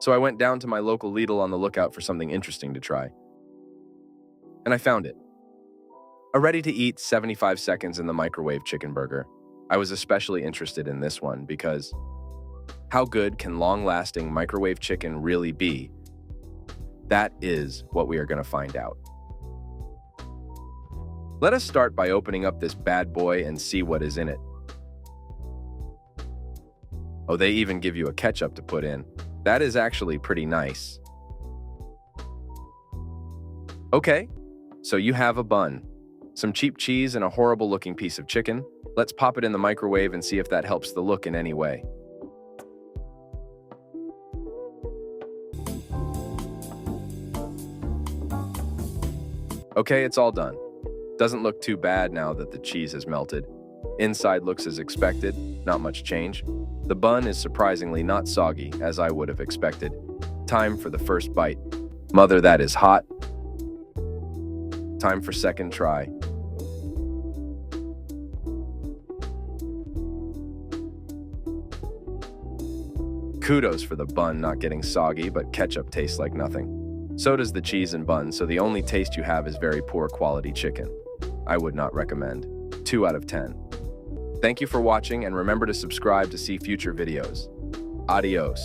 So I went down to my local Lidl on the lookout for something interesting to try. And I found it. A ready-to-eat 75 seconds in the microwave chicken burger. I was especially interested in this one because how good can long-lasting microwave chicken really be? That is what we are going to find out. Let us start by opening up this bad boy and see what is in it. Oh, they even give you a ketchup to put in. That is actually pretty nice. Okay, so you have a bun, some cheap cheese, and a horrible-looking piece of chicken. Let's pop it in the microwave and see if that helps the look in any way. Okay, it's all done. Doesn't look too bad now that the cheese has melted. Inside looks as expected, not much change. The bun is surprisingly not soggy, as I would have expected. Time for the first bite. Mother, that is hot. Time for second try. Kudos for the bun not getting soggy, but ketchup tastes like nothing. So does the cheese and bun, so the only taste you have is very poor quality chicken. I would not recommend. 2 out of 10. Thank you for watching, and remember to subscribe to see future videos. Adios.